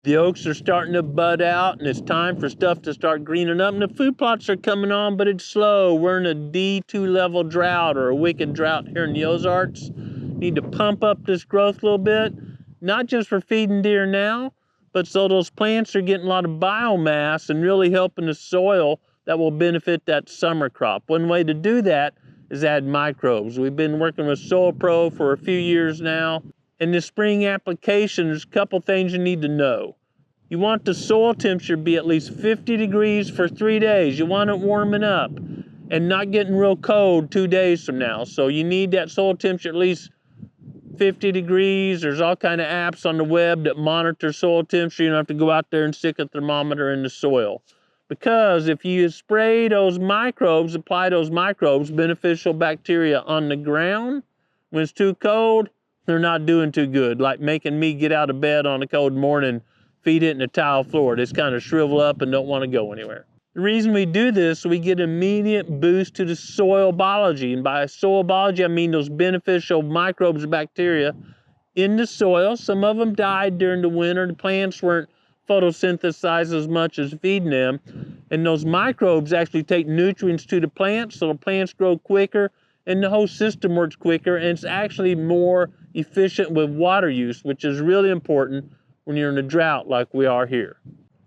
The oaks are starting to bud out, and it's time for stuff to start greening up. And the food plots are coming on, but it's slow. We're in a D2 level drought, or a wicked drought here in the Ozarks. Need to pump up this growth a little bit, not just for feeding deer now, but so those plants are getting a lot of biomass and really helping the soil that will benefit that summer crop. One way to do that is add microbes. We've been working with Soil Pro for a few years now. In the spring application, there's a couple things you need to know. You want the soil temperature to be at least 50 degrees for 3 days. You want it warming up and not getting real cold 2 days from now. So you need that soil temperature at least 50 degrees. There's all kind of apps on the web that monitor soil temperature. You don't have to go out there and stick a thermometer in the soil. Because if you spray those microbes, apply those microbes, beneficial bacteria on the ground, when it's too cold, they're not doing too good, like making me get out of bed on a cold morning, feed it in a tile floor. They just kind of shrivel up and don't want to go anywhere. The reason we do this, we get immediate boost to the soil biology. And by soil biology, I mean those beneficial microbes, bacteria in the soil. Some of them died during the winter. The plants weren't photosynthesized as much as feeding them. And those microbes actually take nutrients to the plants, so the plants grow quicker and the whole system works quicker, and it's actually more efficient with water use, which is really important when you're in a drought like we are here.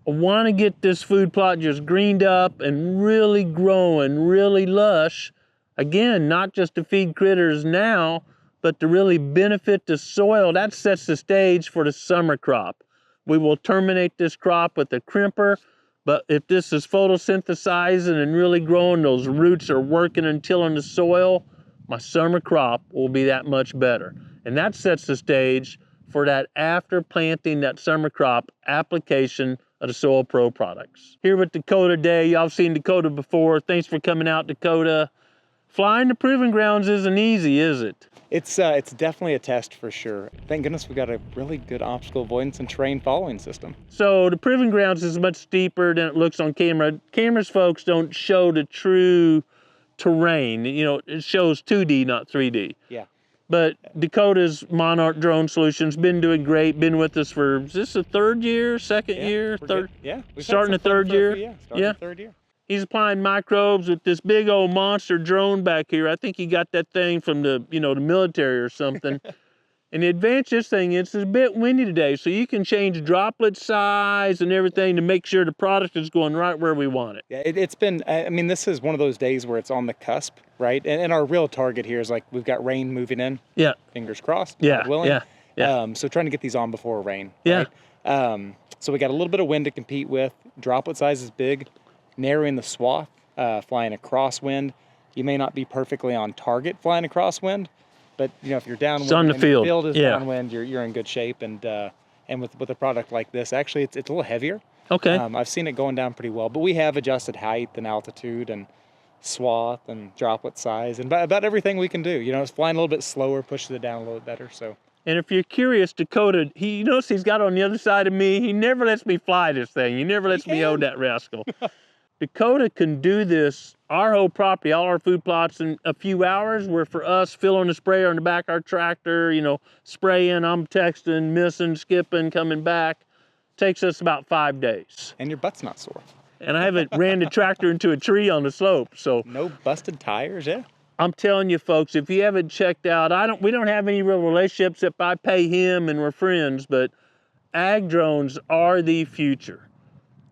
I want to get this food plot just greened up and really growing, really lush. Again, not just to feed critters now, but to really benefit the soil. That sets the stage for the summer crop. We will terminate this crop with a crimper, but if this is photosynthesizing and really growing, those roots are working and tilling the soil, my summer crop will be that much better. And that sets the stage for that after planting that summer crop application of the Soil Pro products. Here with Dakota Day. Y'all have seen Dakota before. Thanks for coming out, Dakota. Flying the proving grounds isn't easy, is it? It's definitely a test for sure. Thank goodness we got a really good obstacle avoidance and terrain following system. So the proving grounds is much steeper than it looks on camera. Cameras, folks, don't show the true terrain. You know, it shows 2D, not 3D. Yeah. But Dakota's Monarch Drone Solutions been doing great. Been with us for, is this the third year, second year, third? Yeah. Starting the third year? Yeah, the third year. He's applying microbes with this big old monster drone back here. I think he got that thing from the, the military or something. And the advantage of this thing is it's a bit windy today, so you can change droplet size and everything to make sure the product is going right where we want it. Yeah, it's been, I mean, this is one of those days where it's on the cusp, right? And our real target here is like, we've got rain moving in. Yeah. Fingers crossed. Yeah, God willing. yeah. So trying to get these on before rain. Yeah. Right? So we got a little bit of wind to compete with. Droplet size is big. Narrowing the swath, flying a crosswind. You may not be perfectly on target flying a crosswind, but if you're downwind, on the field. The field is downwind, you're in good shape. And with a product like this, actually it's a little heavier. Okay. I've seen it going down pretty well, but we have adjusted height and altitude and swath and droplet size and about everything we can do. It's flying a little bit slower, pushes it down a little bit better. So. And if you're curious, Dakota, he notice he's got on the other side of me. He never lets me fly this thing. He never lets me hold that rascal. Dakota can do this, our whole property, all our food plots in a few hours, where for us filling the sprayer on the back of our tractor, spraying, I'm texting, missing, skipping, coming back, takes us about 5 days. And your butt's not sore. And I haven't ran the tractor into a tree on the slope, so. No busted tires, yeah. I'm telling you folks, if you haven't checked out, we don't have any real relationships if I pay him and we're friends, but ag drones are the future.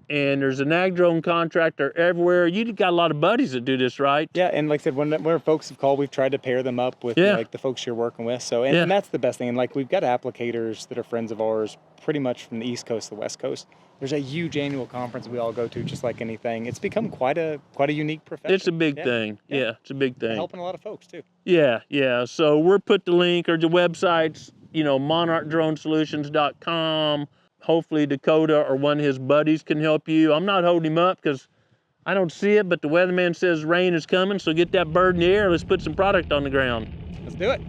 And there's an ag drone contractor everywhere. You got a lot of buddies that do this, right? Yeah, and like I said, when folks have called, we've tried to pair them up with like the folks you're working with. So, and that's the best thing. And like we've got applicators that are friends of ours, pretty much from the East Coast to the West Coast. There's a huge annual conference we all go to, just like anything. It's become quite a unique profession. It's a big thing. Yeah, it's a big thing. Helping a lot of folks too. Yeah. So we'll put the link or the websites, monarchdronesolutions.com. Hopefully Dakota or one of his buddies can help you. I'm not holding him up because I don't see it, but the weatherman says rain is coming, so get that bird in the air. Let's put some product on the ground. Let's do it.